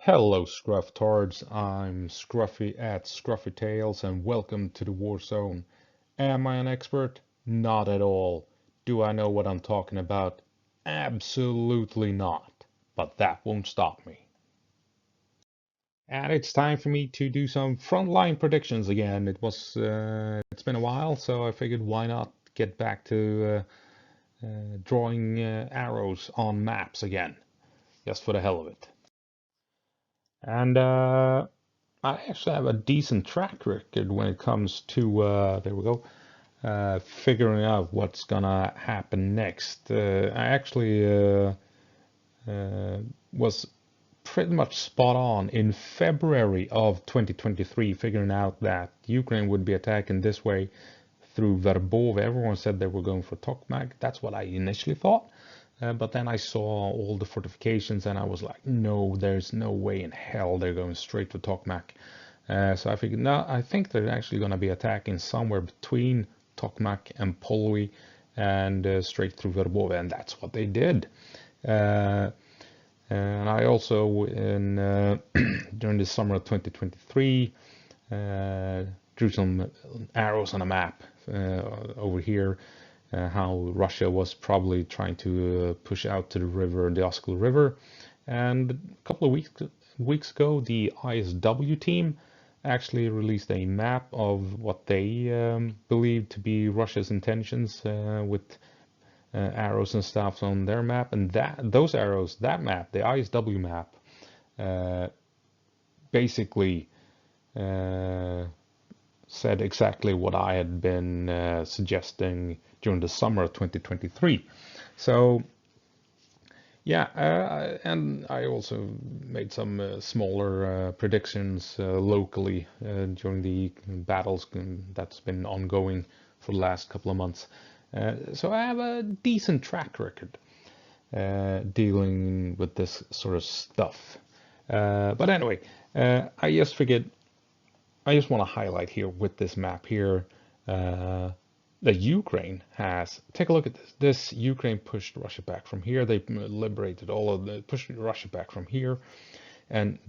Hello, Scrufftards. I'm Scruffy at Scruffy Tales, and welcome to the War Zone. Am I an expert? Not at all. Do I know what I'm talking about? Absolutely not. But that won't stop me. And it's time for me to do some frontline predictions again. It's been a while, so I figured why not get back to drawing arrows on maps again, just for the hell of it. And I actually have a decent track record when it comes to there we go, figuring out what's gonna happen next. I actually was pretty much spot on in February of 2023, figuring out that Ukraine would be attacking this way through Verbove. Everyone said they were going for Tokmak. That's what I initially thought. But then I saw all the fortifications and I was like, no, there's no way in hell they're going straight to Tokmak. So I figured, no, I think they're actually going to be attacking somewhere between Tokmak and Polwi and straight through Verbove, and that's what they did. And I also, during the summer of 2023, drew some arrows on a map over here, how Russia was probably trying to push out to the river, the Oskil River. And a couple of weeks ago, the ISW team actually released a map of what they believed to be Russia's intentions with arrows and stuff on their map. And those arrows, that map, the ISW map, basically said exactly what I had been suggesting during the summer of 2023. So yeah, and I also made some smaller predictions locally during the battles that's been ongoing for the last couple of months. So I have a decent track record dealing with this sort of stuff. But anyway, I just want to highlight here with this map here that Ukraine has. Take a look at this. This Ukraine pushed Russia back from here. They liberated pushed Russia back from here, and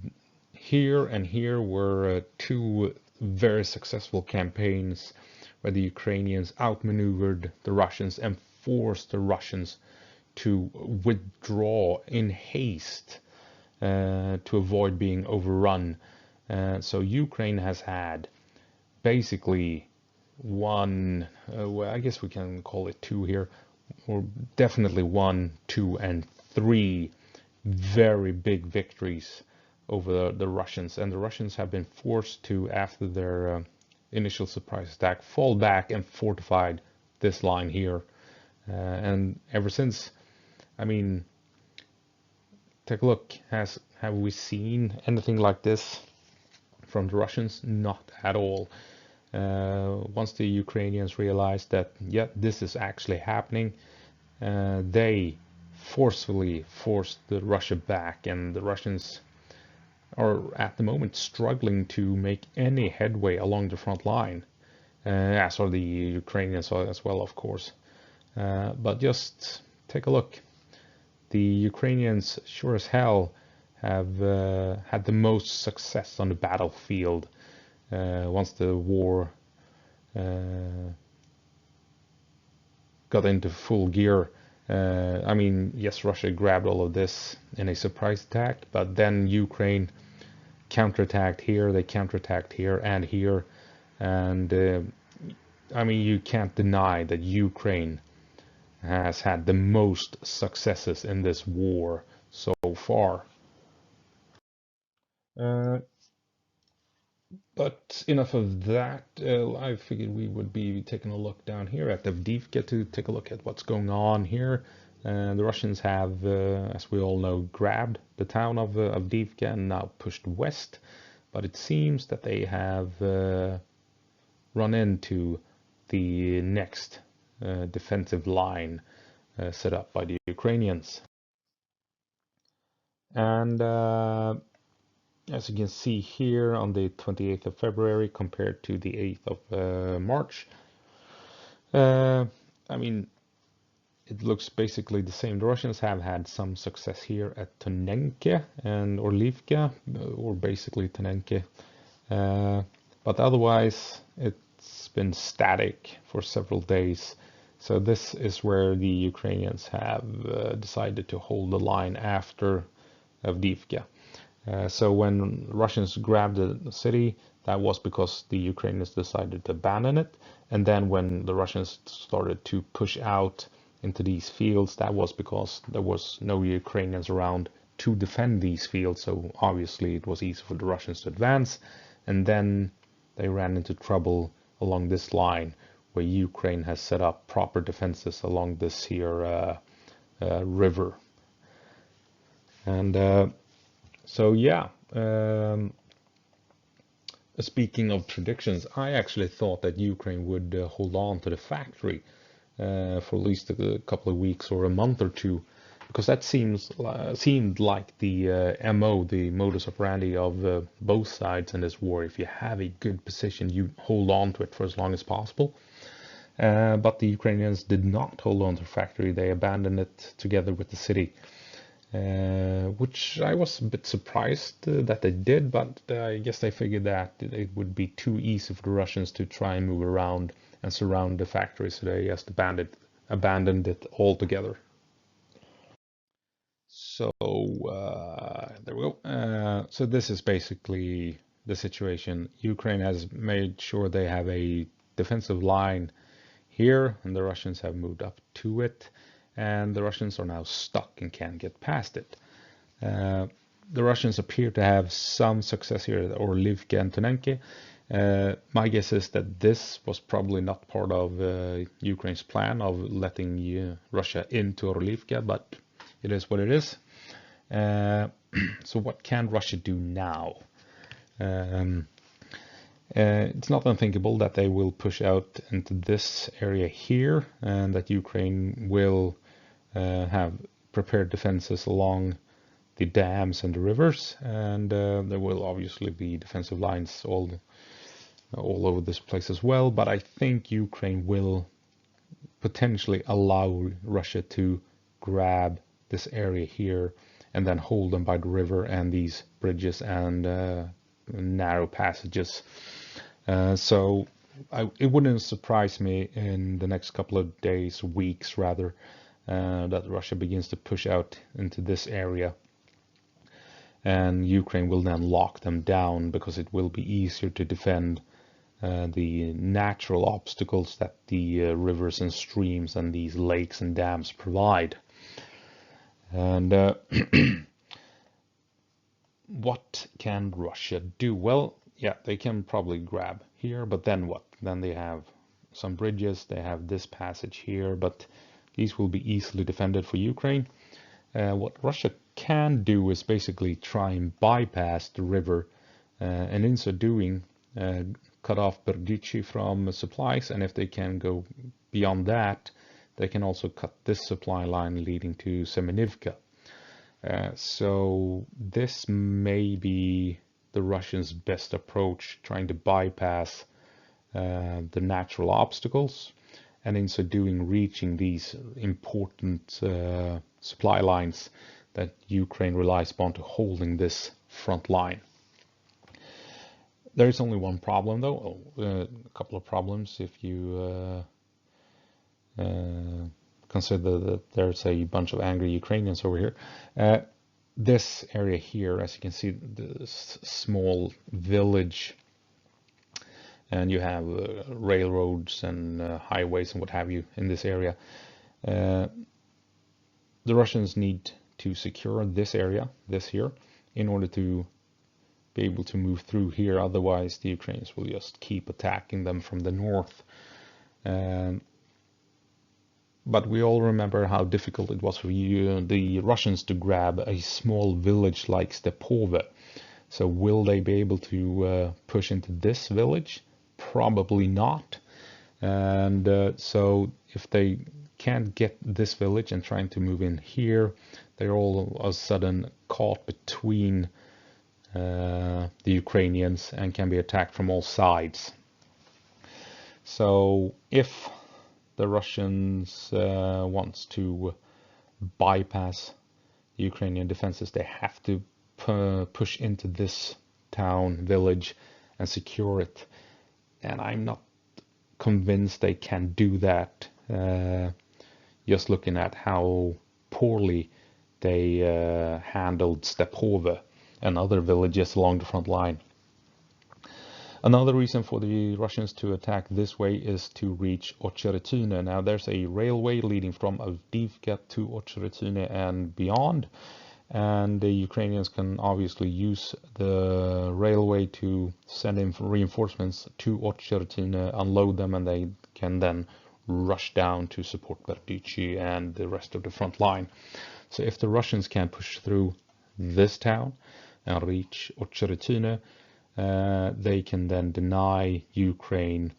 here were two very successful campaigns where the Ukrainians outmaneuvered the Russians and forced the Russians to withdraw in haste to avoid being overrun. So Ukraine has had basically one, well, I guess we can call it two here, or definitely 1, 2, and 3 very big victories over the Russians. And the Russians have been forced to, after their initial surprise attack, fall back and fortified this line here. And ever since, I mean, take a look. Have we seen anything like this from the Russians? Not at all. Once the Ukrainians realized that, yeah, this is actually happening, they forcefully forced the Russia back, and the Russians are at the moment struggling to make any headway along the front line, as are the Ukrainians as well, of course. But just take a look. The Ukrainians sure as hell have had the most success on the battlefield once the war got into full gear. I mean, yes, Russia grabbed all of this in a surprise attack, but then Ukraine counterattacked here, they counterattacked here and here, and I mean, you can't deny that Ukraine has had the most successes in this war so far. But enough of that. I figured we would be taking a look down here at Avdiivka to take a look at what's going on here. The Russians have, as we all know, grabbed the town of Avdiivka and now pushed west. But it seems that they have run into the next defensive line set up by the Ukrainians. And as you can see here on the 28th of February compared to the 8th of March, I mean, it looks basically the same. The Russians have had some success here at Tonenke and Orlivka, or basically Tonenke. But otherwise, it's been static for several days. So this is where the Ukrainians have decided to hold the line after Avdiivka. So when Russians grabbed the city, that was because the Ukrainians decided to abandon it. And then when the Russians started to push out into these fields, that was because there was no Ukrainians around to defend these fields. So obviously it was easy for the Russians to advance. And then they ran into trouble along this line where Ukraine has set up proper defenses along this here river. And so yeah, speaking of predictions, I actually thought that Ukraine would hold on to the factory for at least a couple of weeks or a month or two, because that seemed like the MO, the modus operandi of both sides in this war. If you have a good position, you hold on to it for as long as possible. But the Ukrainians did not hold on to the factory. They abandoned it together with the city. Which I was a bit surprised that they did, but I guess they figured that it would be too easy for the Russians to try and move around and surround the factory, so they just abandoned it altogether. So there we go. So this is basically the situation. Ukraine has made sure they have a defensive line here, and the Russians have moved up to it. And the Russians are now stuck and can't get past it. The Russians appear to have some success here at Orlivka and Tonenke. My guess is that this was probably not part of Ukraine's plan of letting Russia into Orlivka, but it is what it is. So what can Russia do now? It's not unthinkable that they will push out into this area here, and that Ukraine will have prepared defenses along the dams and the rivers, and there will obviously be defensive lines all over this place as well. But I think Ukraine will potentially allow Russia to grab this area here and then hold them by the river and these bridges and narrow passages. So it wouldn't surprise me in the next couple of days, weeks rather, that Russia begins to push out into this area, and Ukraine will then lock them down because it will be easier to defend the natural obstacles that the rivers and streams and these lakes and dams provide. And what can Russia do? Well, yeah, they can probably grab here, but then what? Then they have some bridges, they have this passage here, but these will be easily defended for Ukraine. What Russia can do is basically try and bypass the river, and in so doing, cut off Berdichi from supplies, and if they can go beyond that, they can also cut this supply line leading to Semenivka. So this may be the Russians' best approach, trying to bypass the natural obstacles, and in so doing reaching these important supply lines that Ukraine relies upon to holding this front line. There is only one problem though, a couple of problems if you consider that there's a bunch of angry Ukrainians over here. This area here, as you can see, this small village, and you have railroads and highways and what have you in this area. The Russians need to secure this area, this here, in order to be able to move through here. Otherwise, the Ukrainians will just keep attacking them from the north. But we all remember how difficult it was for the Russians to grab a small village like Stepove. So will they be able to push into this village? Probably not. And so if they can't get this village and trying to move in here, they're all of a sudden caught between the Ukrainians and can be attacked from all sides. So if the Russians wants to bypass Ukrainian defenses, they have to push into this town, village, and secure it. And I'm not convinced they can do that. Just looking at how poorly they handled Stepove and other villages along the front line. Another reason for the Russians to attack this way is to reach Ocheretune. Now there's a railway leading from Avdiivka to Ocheretune and beyond, and the Ukrainians can obviously use the railway to send in reinforcements to Ocheretune, unload them, and they can then rush down to support Berdichi and the rest of the front line. So if the Russians can push through this town and reach Ocheretune, they can then deny Ukraine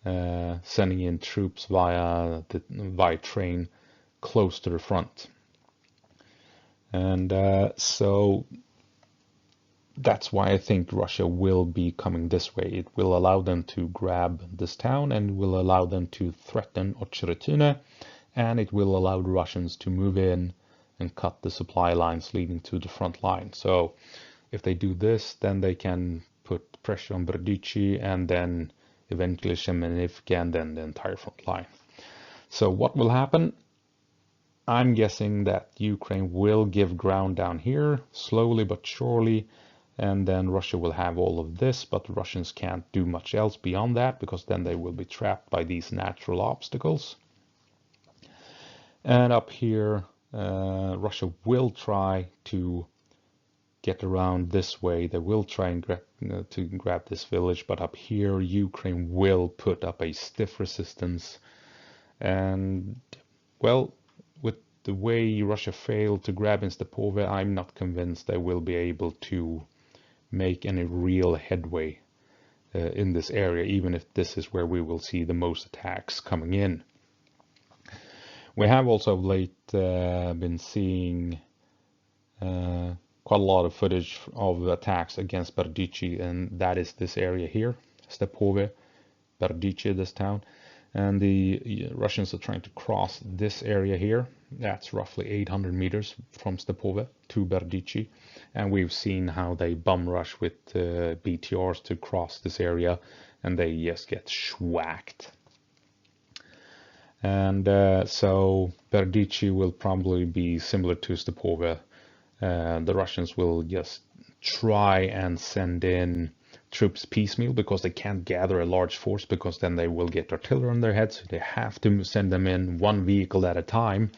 sending in troops via train close to the front. And so that's why I think Russia will be coming this way. It will allow them to grab this town and will allow them to threaten Ocheretune, and it will allow the Russians to move in and cut the supply lines leading to the front line. So if they do this, then they can put pressure on Berdichi and then eventually Shemenivka and then the entire front line. So what will happen? I'm guessing that Ukraine will give ground down here, slowly but surely, and then Russia will have all of this, but the Russians can't do much else beyond that, because then they will be trapped by these natural obstacles. And up here, Russia will try to get around this way. They will try and grab this village, but up here Ukraine will put up a stiff resistance. And well, with the way Russia failed to grab in Stepove, I'm not convinced they will be able to make any real headway in this area, even if this is where we will see the most attacks coming in. We have also of late been seeing quite a lot of footage of attacks against Berdichi, and that is this area here, Stepove, Berdichi, this town. And the Russians are trying to cross this area here. That's roughly 800 meters from Stepove to Berdichi. And we've seen how they bum rush with BTRs to cross this area, and they just get schwacked. And so Berdichi will probably be similar to Stepove. The Russians will just try and send in troops piecemeal, because they can't gather a large force, because then they will get artillery on their heads. So they have to send them in one vehicle at a time,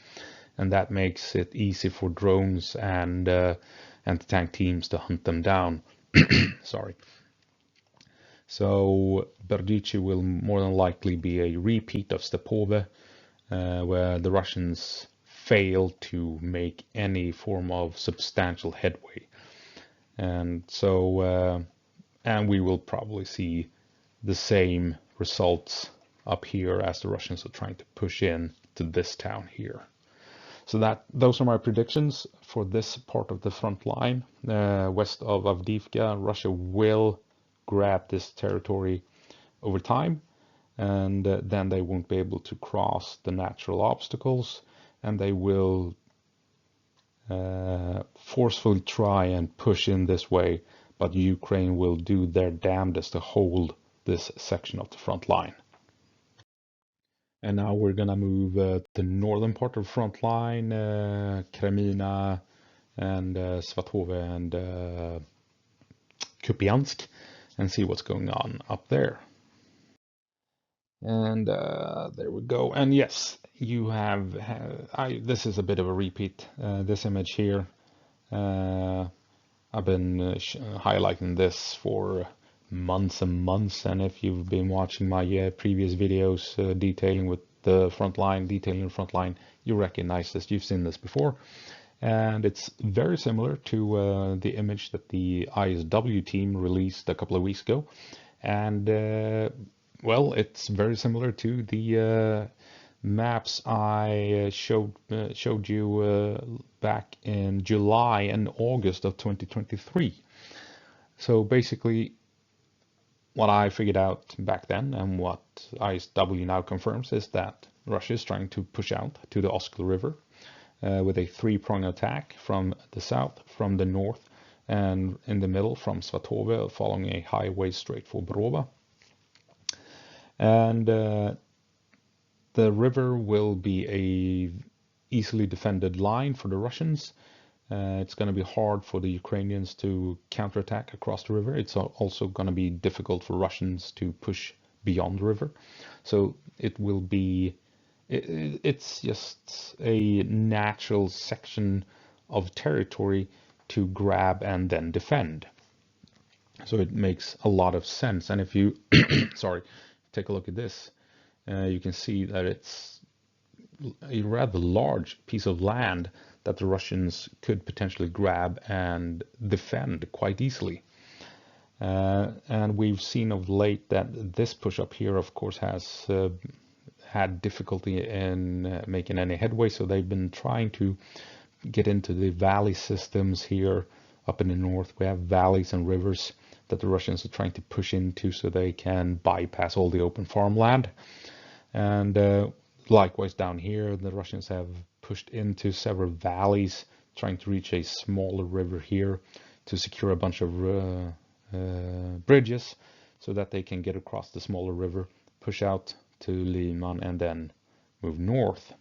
and that makes it easy for drones and anti-tank teams to hunt them down. Sorry. So Berdichi will more than likely be a repeat of Stepove, where the Russians fail to make any form of substantial headway. And so and we will probably see the same results up here as the Russians are trying to push in to this town here. So those are my predictions for this part of the front line. West of Avdiivka, Russia will grab this territory over time, and then they won't be able to cross the natural obstacles, and they will forcefully try and push in this way, but Ukraine will do their damnedest to hold this section of the front line. And now we're gonna move the northern part of the front line, Kremina and Svatove and Kupiansk, and see what's going on up there. And there we go. And yes, you have, this is a bit of a repeat, this image here. I've been highlighting this for months and months, and if you've been watching my previous videos detailing the front line, you recognize this, you've seen this before. And it's very similar to the image that the ISW team released a couple of weeks ago. And well, it's very similar to the maps I showed you back in July and August of 2023. So basically, what I figured out back then and what ISW now confirms is that Russia is trying to push out to the Oskil River with a three-pronged attack from the south, from the north, and in the middle from Svatove, following a highway straight for Verbove. And the river will be a easily defended line for the Russians. It's going to be hard for the Ukrainians to counterattack across the river. It's also going to be difficult for Russians to push beyond the river. So it will be, it's just a natural section of territory to grab and then defend. So it makes a lot of sense. And if you, sorry, take a look at this, you can see that it's a rather large piece of land that the Russians could potentially grab and defend quite easily. And we've seen of late that this push up here, of course, has had difficulty in making any headway. So they've been trying to get into the valley systems here up in the north. We have valleys and rivers that the Russians are trying to push into so they can bypass all the open farmland. And likewise down here, the Russians have pushed into several valleys, trying to reach a smaller river here to secure a bunch of bridges so that they can get across the smaller river, push out to Liman, and then move north.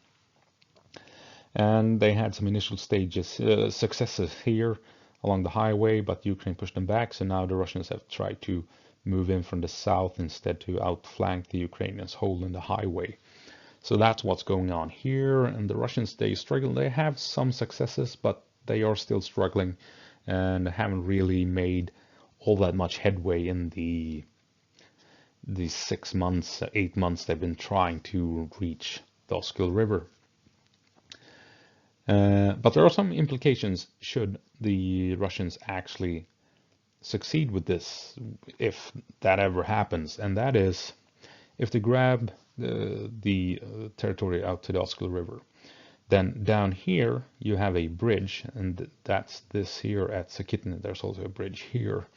And they had some initial stages, successes here along the highway, but Ukraine pushed them back. So now the Russians have tried to move in from the south instead to outflank the Ukrainians holding the highway. So that's what's going on here. And the Russians, they struggle. They have some successes, but they are still struggling and haven't really made all that much headway in the 6 months, 8 months they've been trying to reach the Oskil River. But there are some implications should the Russians actually succeed with this, if that ever happens. And that is, if they grab the territory out to the Oskil River, then down here you have a bridge, and that's this here at Sakitne. There's also a bridge here.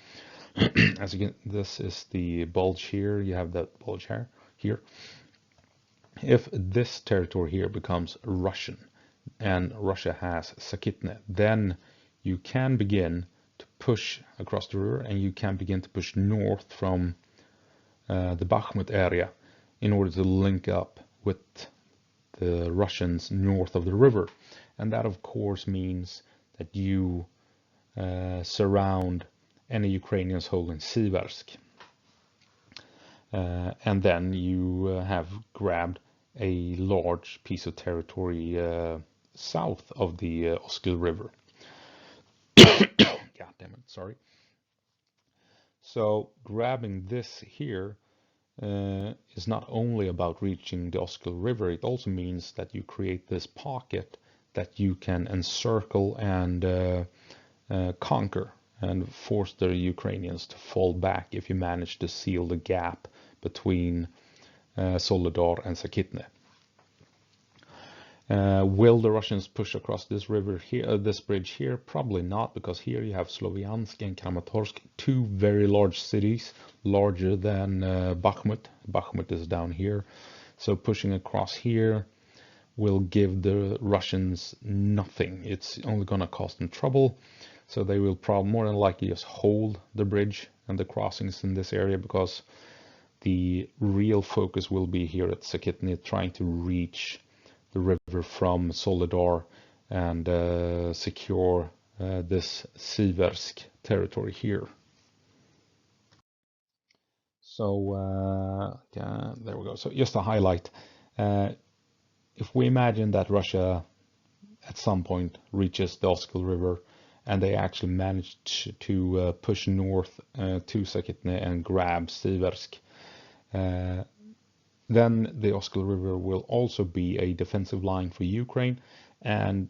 As you can, this is the bulge here. You have that bulge here. If this territory here becomes Russian, and Russia has Sakitne, then you can begin to push across the river, and you can begin to push north from the Bakhmut area in order to link up with the Russians north of the river. And that, of course, means that you surround any Ukrainians holding Siversk. And then you have grabbed a large piece of territory south of the Oskil River. God damn it, sorry. So grabbing this here is not only about reaching the Oskil River, it also means that you create this pocket that you can encircle and conquer and force the Ukrainians to fall back if you manage to seal the gap between Soledar and Sakitne. Will the Russians push across this river here, this bridge here? Probably not, because here you have Sloviansk and Kramatorsk, two very large cities, larger than Bakhmut. Bakhmut is down here. So pushing across here will give the Russians nothing. It's only going to cost them trouble. So they will probably more than likely just hold the bridge and the crossings in this area, because the real focus will be here at Sakitne, trying to reach the river from Soledar and secure this Siversk territory here. So yeah, there we go. So just to highlight, if we imagine that Russia at some point reaches the Oskil River and they actually manage to push north to Sakitne and grab Siversk, then the Oskil River will also be a defensive line for Ukraine. And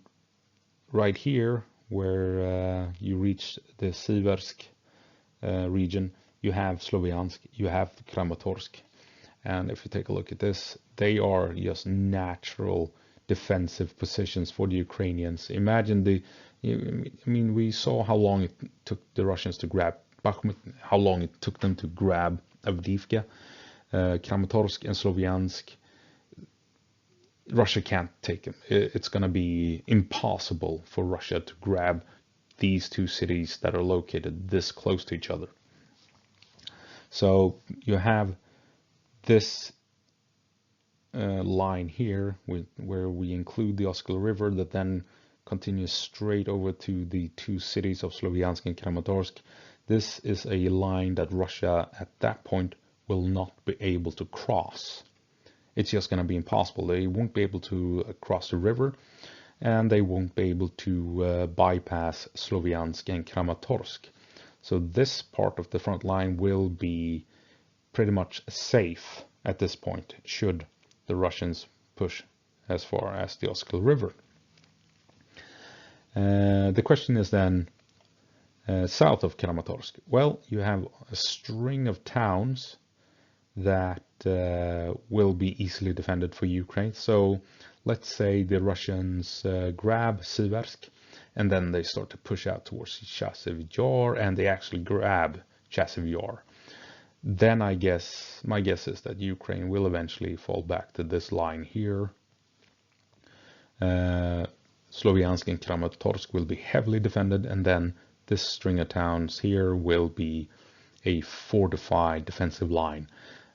right here, where you reach the Siversk region, you have Sloviansk, you have Kramatorsk. And if you take a look at this, they are just natural defensive positions for the Ukrainians. Imagine I mean, we saw how long it took the Russians to grab Bakhmut, how long it took them to grab Avdiivka. Kramatorsk and Sloviansk, Russia can't take them. It's going to be impossible for Russia to grab these two cities that are located this close to each other. So you have this line here where we include the Oskil River that then continues straight over to the two cities of Sloviansk and Kramatorsk. This is a line that Russia at that point will not be able to cross. It's just going to be impossible. They won't be able to cross the river, and they won't be able to bypass Sloviansk and Kramatorsk. So this part of the front line will be pretty much safe at this point, should the Russians push as far as the Oskil River. The question is then, south of Kramatorsk. Well, you have a string of towns that will be easily defended for Ukraine. So let's say the Russians grab Siversk, and then they start to push out towards Chasiv Yar, and they actually grab Chasiv Yar. Then my guess is that Ukraine will eventually fall back to this line here. Sloviansk and Kramatorsk will be heavily defended, and then this string of towns here will be a fortified defensive line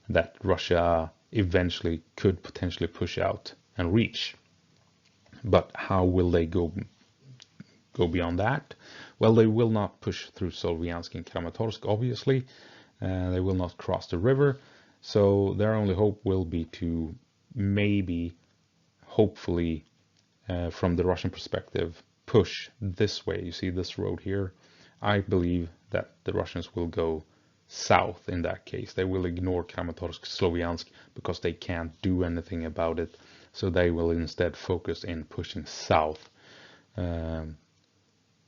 that Russia eventually could potentially push out and reach. But how will they go beyond that? Well, they will not push through Sloviansk and Kramatorsk, obviously. They will not cross the river. So their only hope will be to maybe, hopefully, from the Russian perspective, push this way. You see this road here? I believe that the Russians will go south in that case. They will ignore Kramatorsk, Sloviansk, because they can't do anything about it. So they will instead focus in pushing south.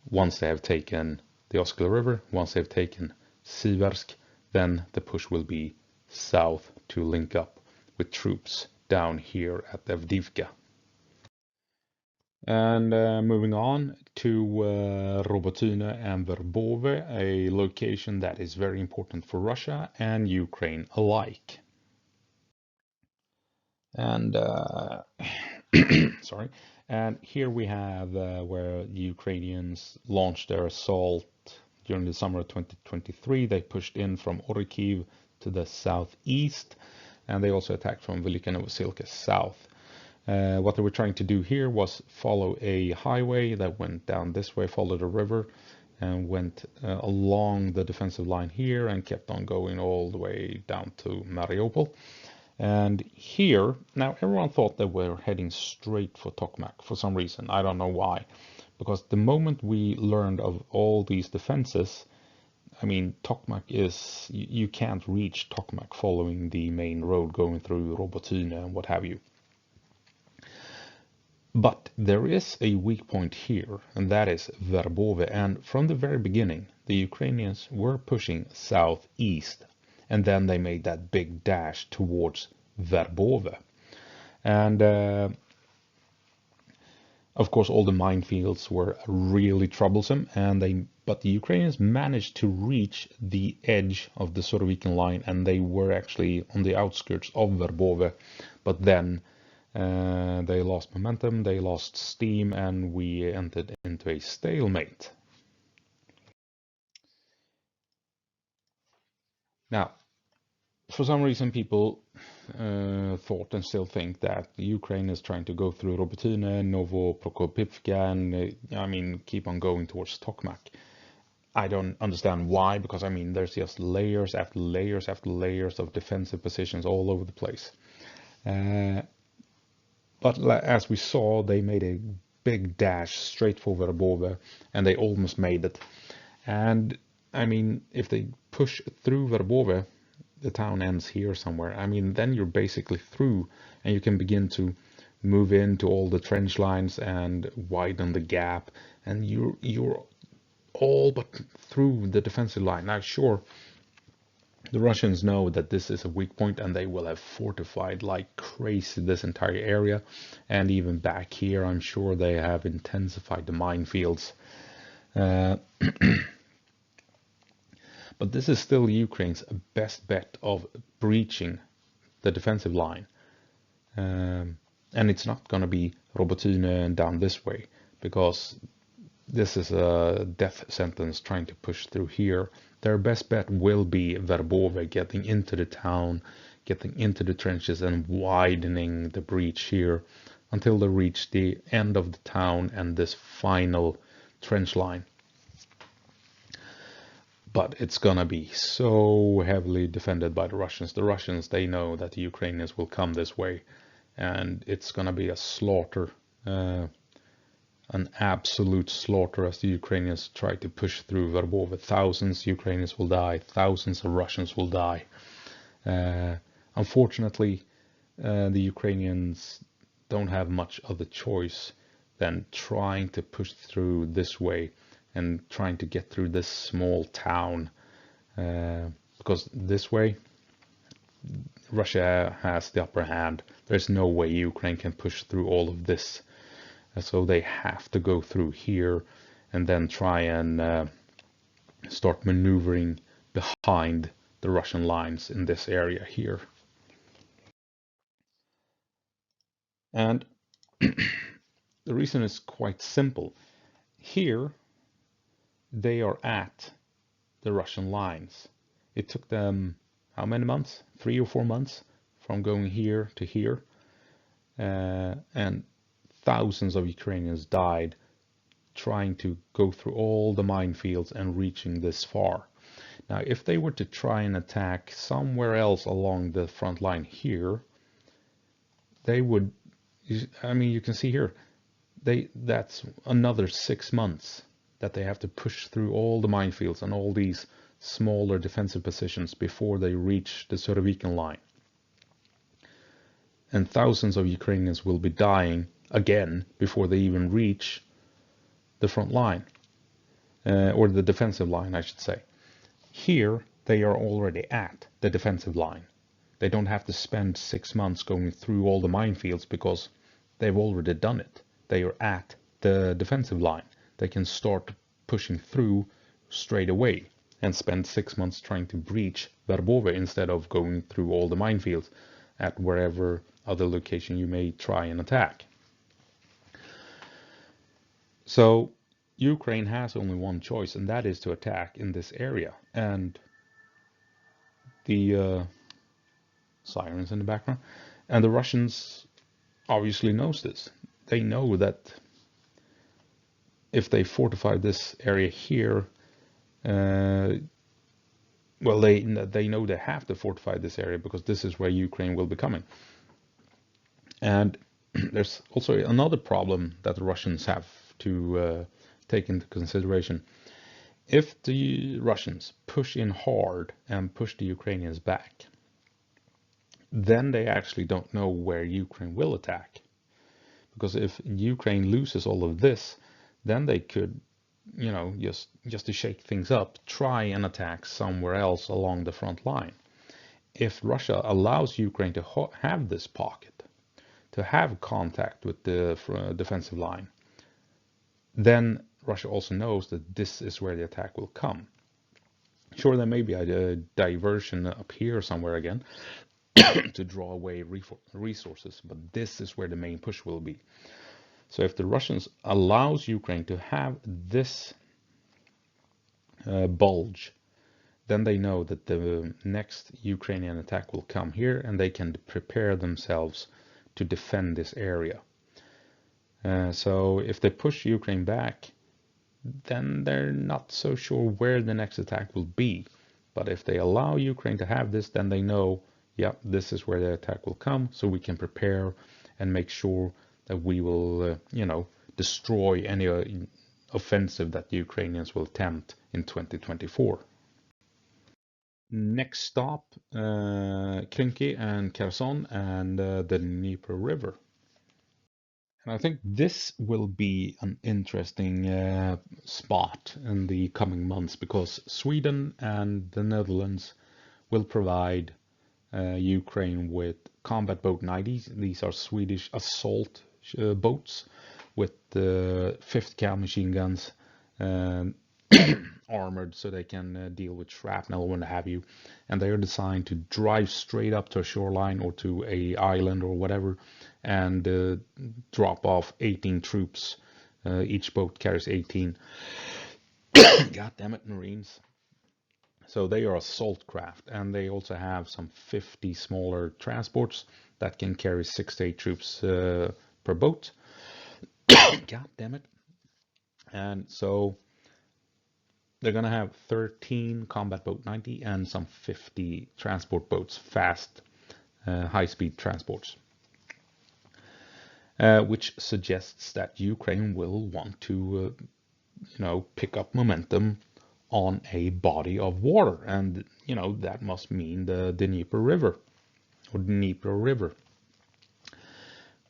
Once they have taken the Oskil River, once they've taken Siversk, then the push will be south to link up with troops down here at Avdiivka. And moving on to Robotyne and Verbove, a location that is very important for Russia and Ukraine alike. And sorry, and here we have where the Ukrainians launched their assault during the summer of 2023. They pushed in from Orikhiv to the southeast, and they also attacked from Velika Novosilka south. What they were trying to do here was follow a highway that went down this way, followed a river, and went along the defensive line here and kept on going all the way down to Mariupol. And here, now everyone thought they were heading straight for Tokmak for some reason. I don't know why. Because the moment we learned of all these defenses, I mean, Tokmak is, you can't reach Tokmak following the main road going through Robotyne and what have you. But there is a weak point here, and that is Verbove. And from the very beginning, the Ukrainians were pushing southeast, and then they made that big dash towards Verbove. And of course, all the minefields were really troublesome, but the Ukrainians managed to reach the edge of the Surovikin line, and they were actually on the outskirts of Verbove. But then they lost momentum, they lost steam, and we entered into a stalemate. Now, for some reason, people thought and still think that Ukraine is trying to go through Robotyne, Novoprokopivka, and keep on going towards Tokmak. I don't understand why, because there's just layers after layers after layers of defensive positions all over the place. But as we saw, they made a big dash straight for Verbove, and they almost made it. And if they push through Verbove, the town ends here somewhere. Then you're basically through, and you can begin to move into all the trench lines and widen the gap, and you're all but through the defensive line. Now, sure, the Russians know that this is a weak point, and they will have fortified like crazy this entire area, and even back here, I'm sure they have intensified the minefields. But this is still Ukraine's best bet of breaching the defensive line. And it's not going to be Robotine down this way, because this is a death sentence trying to push through here. Their best bet will be Verbove getting into the town, getting into the trenches and widening the breach here until they reach the end of the town and this final trench line. But it's gonna be so heavily defended by the Russians. The Russians, they know that the Ukrainians will come this way, and it's gonna be a slaughter, an absolute slaughter as the Ukrainians try to push through Verbove. Thousands of Ukrainians will die, thousands of Russians will die. Unfortunately, the Ukrainians don't have much other choice than trying to push through this way and trying to get through this small town, because this way Russia has the upper hand. There's no way Ukraine can push through all of this, so they have to go through here and then try and start maneuvering behind the Russian lines in this area here. And the reason is quite simple. Here they are at the Russian lines. It took them how many months? 3 or 4 months from going here to here. And thousands of Ukrainians died trying to go through all the minefields and reaching this far. Now, if they were to try and attack somewhere else along the front line here, they would, I mean, you can see here, that's another 6 months that they have to push through all the minefields and all these smaller defensive positions before they reach the Surovikin line. And thousands of Ukrainians will be dying again before they even reach the front line, or the defensive line, I should say. Here, they are already at the defensive line. They don't have to spend 6 months going through all the minefields because they've already done it. They are at the defensive line. They can start pushing through straight away and spend 6 months trying to breach Verbove instead of going through all the minefields at wherever other location you may try and attack. So Ukraine has only one choice, and that is to attack in this area. And the sirens in the background, and the Russians obviously knows this. They know that if they fortify this area here, well, they know they have to fortify this area because this is where Ukraine will be coming. And there's also another problem that the Russians have to take into consideration. If the Russians push in hard and push the Ukrainians back, then they actually don't know where Ukraine will attack. Because if Ukraine loses all of this, then they could, you know, just to shake things up, try and attack somewhere else along the front line. If Russia allows Ukraine to have this pocket, to have contact with the defensive line, then Russia also knows that this is where the attack will come. Sure, there may be a diversion up here somewhere again to draw away resources, but this is where the main push will be. So if the Russians allows Ukraine to have this bulge, then they know that the next Ukrainian attack will come here, and they can prepare themselves to defend this area. So if they push Ukraine back, then they're not so sure where the next attack will be. But if they allow Ukraine to have this, then they know, yeah, this is where the attack will come, so we can prepare and make sure that we will, you know, destroy any offensive that the Ukrainians will attempt in 2024. Next stop, Krynky and Kherson and the Dnieper River. And I think this will be an interesting spot in the coming months, because Sweden and the Netherlands will provide Ukraine with combat boat 90s. These are Swedish assault boats with the 5th cal machine guns, armored so they can deal with shrapnel or what have you, and they are designed to drive straight up to a shoreline or to a island or whatever, and drop off 18 troops. Each boat carries 18. God damn it, Marines. So they are assault craft, and they also have some 50 smaller transports that can carry 6 to 8 troops per boat. God damn it. And so they're going to have 13 combat boat 90 and some 50 transport boats, fast, high-speed transports, which suggests that Ukraine will want to, pick up momentum on a body of water, and that must mean the Dnieper River or Dnieper River.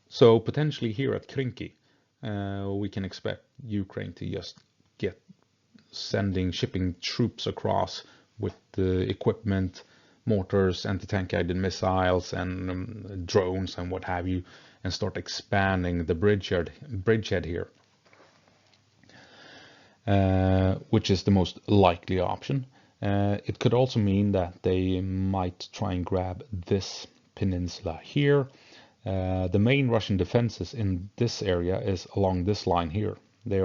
So potentially here at Krynky, we can expect Ukraine to just get shipping troops across with the equipment, mortars, anti-tank guided missiles, and drones and what have you, and start expanding the bridgehead here, which is the most likely option. It could also mean that they might try and grab this peninsula here. The main Russian defenses in this area is along this line here. They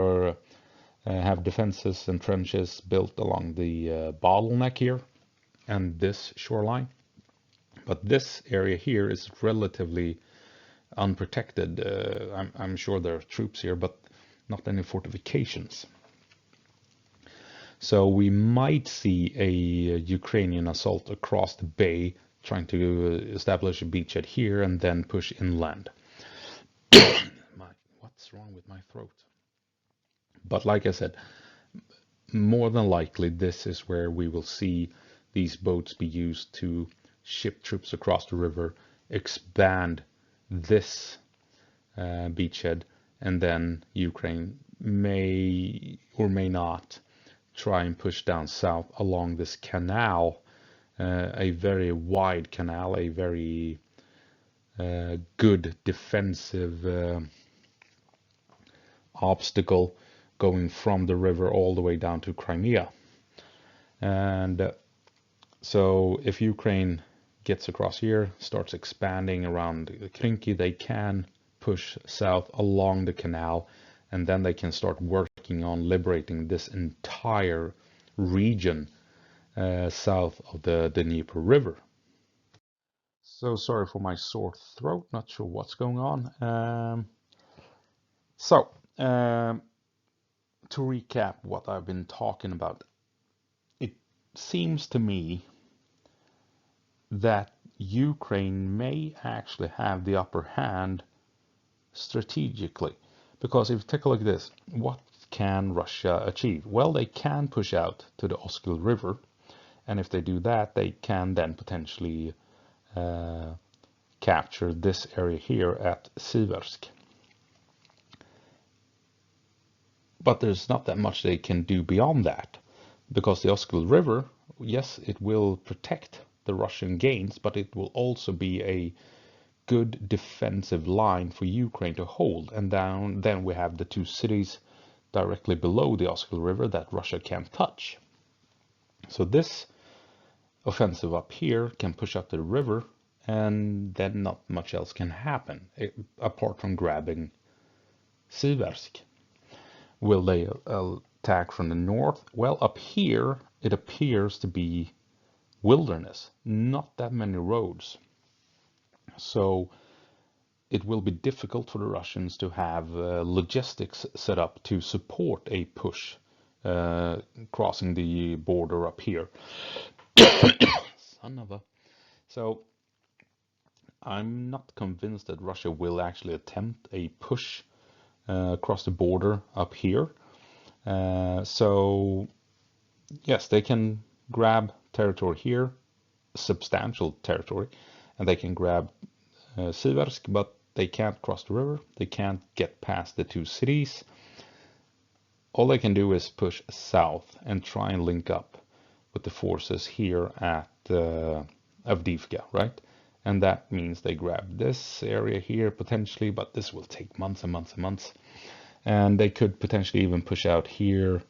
have defenses and trenches built along the bottleneck here and this shoreline. But this area here is relatively unprotected. I'm sure there are troops here, but not any fortifications. So we might see a Ukrainian assault across the bay, trying to establish a beachhead here and then push inland. What's wrong with my throat? But like I said, more than likely this is where we will see these boats be used to ship troops across the river, expand this beachhead, and then Ukraine may or may not try and push down south along this canal, a very wide canal, a very good defensive obstacle going from the river all the way down to Crimea. And so if Ukraine gets across here, starts expanding around Krynky, they can push south along the canal, and then they can start working on liberating this entire region south of the Dnieper River. So sorry for my sore throat, not sure what's going on. To recap what I've been talking about, it seems to me that Ukraine may actually have the upper hand strategically. Because if you take a look at this, what can Russia achieve? Well, they can push out to the Oskil River, and if they do that, they can then potentially capture this area here at Siversk. But there's not that much they can do beyond that, because the Oskil River, yes, it will protect the Russian gains, but it will also be a good defensive line for Ukraine to hold. And then we have the two cities directly below the Oskil River that Russia can't touch. So this offensive up here can push up the river, and then not much else can happen apart from grabbing Siversk. Will they attack from the north? Well, up here it appears to be wilderness, not that many roads. So it will be difficult for the Russians to have logistics set up to support a push crossing the border up here. Son of a... So I'm not convinced that Russia will actually attempt a push across the border up here. So yes, they can grab territory here, substantial territory, and they can grab Siversk, but they can't cross the river. They can't get past the two cities. All they can do is push south and try and link up with the forces here at Avdiivka, right? And that means they grab this area here potentially, but this will take months and months and months. And they could potentially even push out here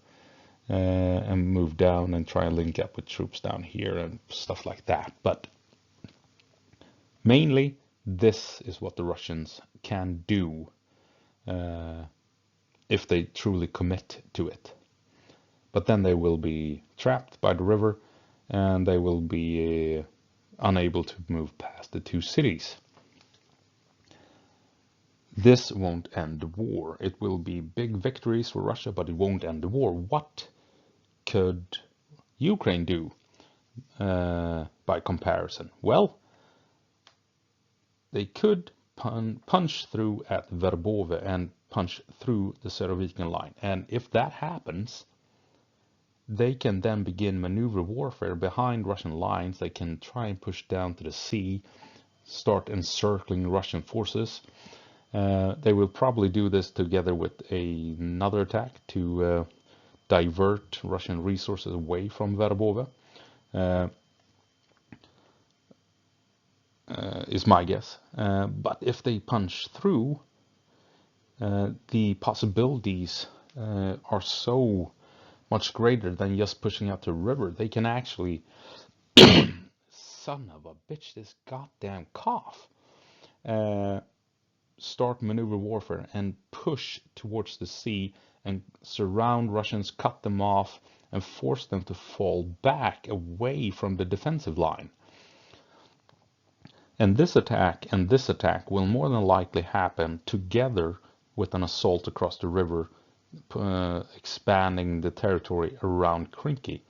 and move down and try and link up with troops down here and stuff like that. But mainly, this is what the Russians can do if they truly commit to it. But then they will be trapped by the river, and they will be unable to move past the two cities. This won't end the war. It will be big victories for Russia, but it won't end the war. What could Ukraine do by comparison? Well, they could punch through at Verbove and punch through the Serovikan line. And if that happens, they can then begin maneuver warfare behind Russian lines. They can try and push down to the sea, start encircling Russian forces. They will probably do this together with another attack to divert Russian resources away from Verbove, is my guess. But if they punch through, the possibilities are so much greater than just pushing out the river. They can actually, son of a bitch, this goddamn cough, start maneuver warfare and push towards the sea and surround Russians, cut them off, and force them to fall back away from the defensive line. And this attack will more than likely happen together with an assault across the river, expanding the territory around Krynky,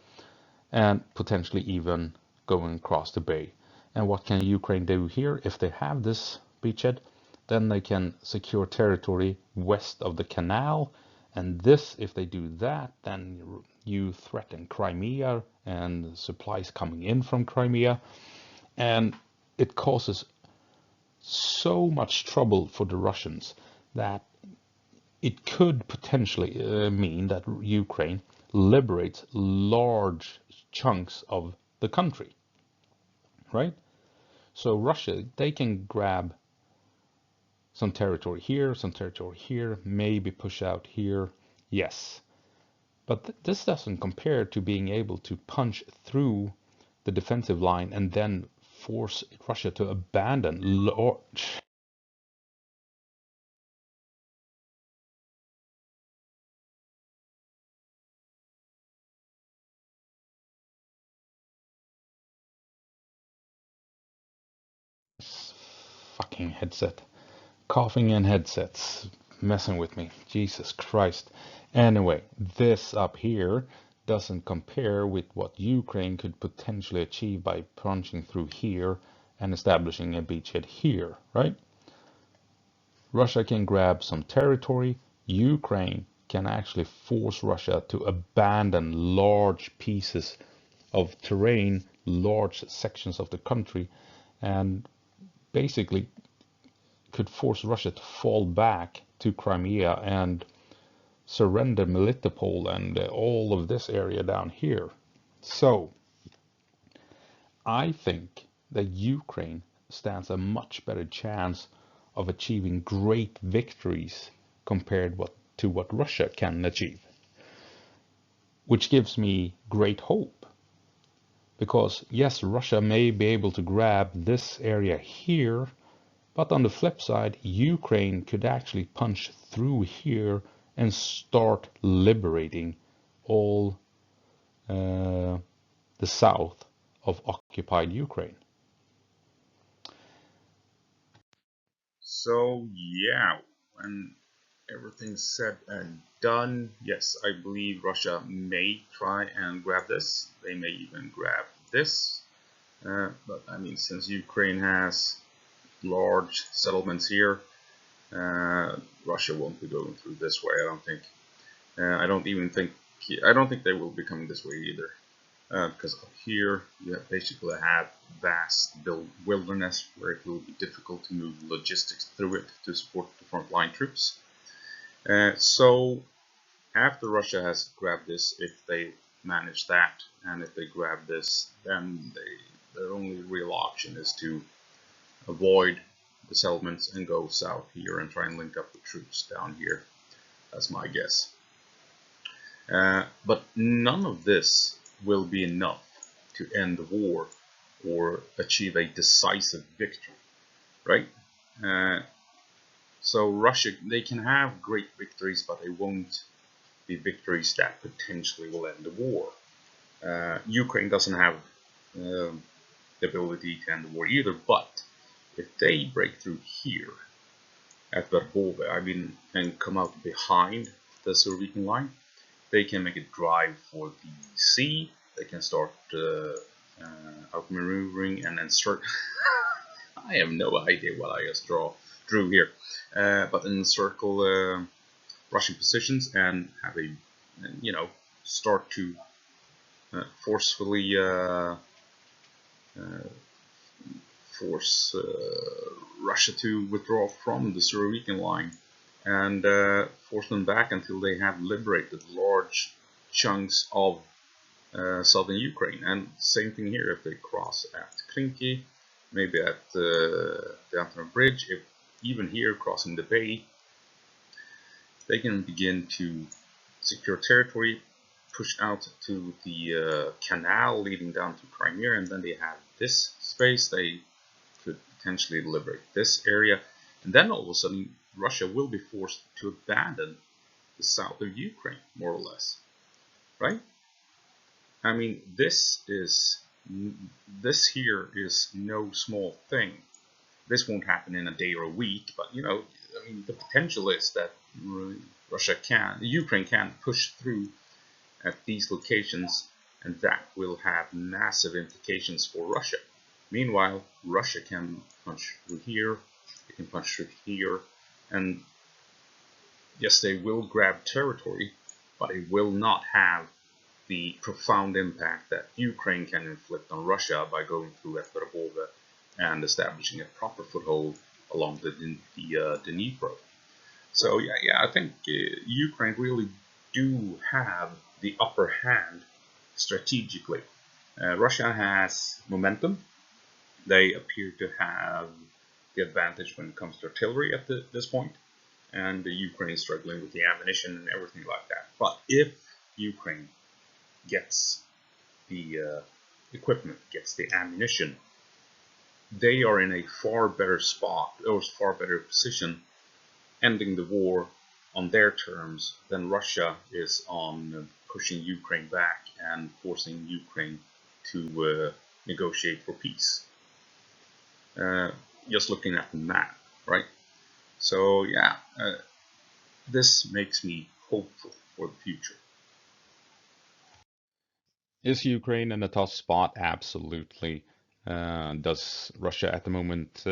and potentially even going across the bay. And what can Ukraine do here? If they have this beachhead, then they can secure territory west of the canal. And this, if they do that, then you threaten Crimea and supplies coming in from Crimea. And it causes so much trouble for the Russians that it could potentially mean that Ukraine liberates large chunks of the country, right? So Russia, they can grab some territory here, maybe push out here, yes. But this doesn't compare to being able to punch through the defensive line and then force Russia to abandon large fucking headset. Coughing and headsets messing with me. Jesus Christ. Anyway, this up here doesn't compare with what Ukraine could potentially achieve by punching through here and establishing a beachhead here, right? Russia can grab some territory. Ukraine can actually force Russia to abandon large pieces of terrain, large sections of the country, and basically could force Russia to fall back to Crimea and surrender Melitopol and all of this area down here. So I think that Ukraine stands a much better chance of achieving great victories compared to what Russia can achieve, which gives me great hope. Because yes, Russia may be able to grab this area here, but on the flip side, Ukraine could actually punch through here and start liberating all the south of occupied Ukraine. So yeah, when everything's said and done, yes, I believe Russia may try and grab this. They may even grab this. But I mean, since Ukraine has large settlements here, Russia won't be going through this way. I don't think. I don't think they will be coming this way either. Because up here you basically have vast wilderness where it will be difficult to move logistics through it to support the frontline troops. So after Russia has grabbed this, if they manage that, and if they grab this, then their only real option is to avoid the settlements and go south here and try and link up with troops down here. That's my guess. But none of this will be enough to end the war or achieve a decisive victory, right? So Russia, they can have great victories, but they won't be victories that potentially will end the war. Ukraine doesn't have the ability to end the war either, but if they break through here at Verbove, and come out behind the Surovikin line, they can make a drive for the sea. They can start outmaneuvering and then start. I have no idea what I just drew here, but encircle Russian positions and have a, start to forcefully force Russia to withdraw from the Surovikin line and force them back until they have liberated large chunks of southern Ukraine. And same thing here, if they cross at Krynky, maybe at the Antonov Bridge, if even here crossing the bay, they can begin to secure territory, push out to the canal leading down to Crimea, and then they have this space. They could potentially liberate this area, and then all of a sudden Russia will be forced to abandon the south of Ukraine, more or less, right? I mean, this here is no small thing. This won't happen in a day or a week, but the potential is that Ukraine can push through at these locations, and that will have massive implications for Russia. Meanwhile, Russia can punch through here, they can punch through here, and yes, they will grab territory, but it will not have the profound impact that Ukraine can inflict on Russia by going through at Verbove and establishing a proper foothold along the Dnipro. So I think Ukraine really do have the upper hand strategically. Russia has momentum. They appear to have the advantage when it comes to artillery at this point, and the Ukraine is struggling with the ammunition and everything like that. But if Ukraine gets the equipment, gets the ammunition, they are in a far better spot, or far better position, ending the war on their terms than Russia is on pushing Ukraine back and forcing Ukraine to negotiate for peace. Just looking at the map, right? So this makes me hopeful for the future. Is Ukraine in a tough spot? Absolutely. Does Russia at the moment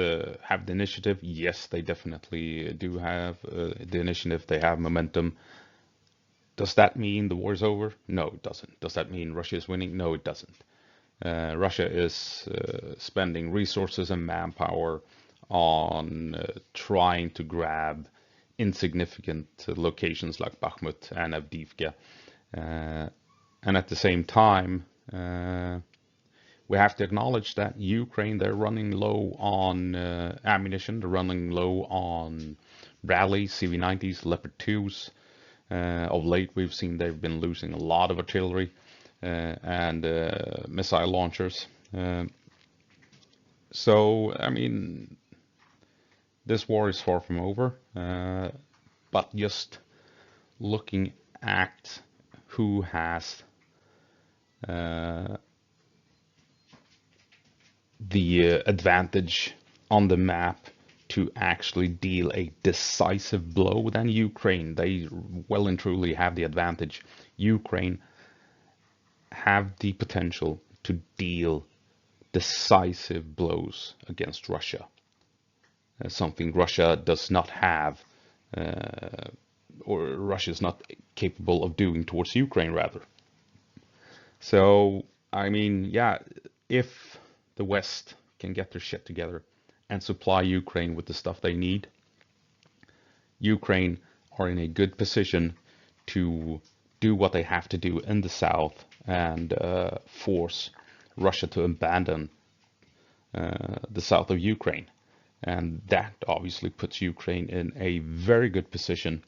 have the initiative? Yes, they definitely do have the initiative. They have momentum. Does that mean the war is over? No, it doesn't. Does that mean Russia is winning? No, it doesn't. Russia is spending resources and manpower on trying to grab insignificant locations like Bakhmut and Avdiivka. And at the same time, we have to acknowledge that Ukraine, they're running low on ammunition, they're running low on Bradleys, CV-90s, Leopard 2s. Of late, we've seen they've been losing a lot of artillery and missile launchers. So, I mean, this war is far from over, but just looking at who has the advantage on the map to actually deal a decisive blow than Ukraine. They well and truly have the advantage. Ukraine have the potential to deal decisive blows against Russia. Something Russia does not have, or Russia is not capable of doing towards Ukraine, rather. So, I mean, if the West can get their shit together and supply Ukraine with the stuff they need, Ukraine are in a good position to do what they have to do in the south and force Russia to abandon the south of Ukraine. And that obviously puts Ukraine in a very good position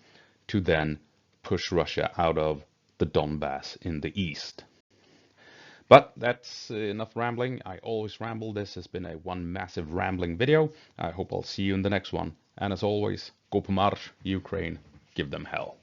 to then push Russia out of the Donbass in the east. But that's enough rambling. I always ramble. This has been a one massive rambling video. I hope I'll see you in the next one. And as always, go på marsch, Ukraine, give them hell.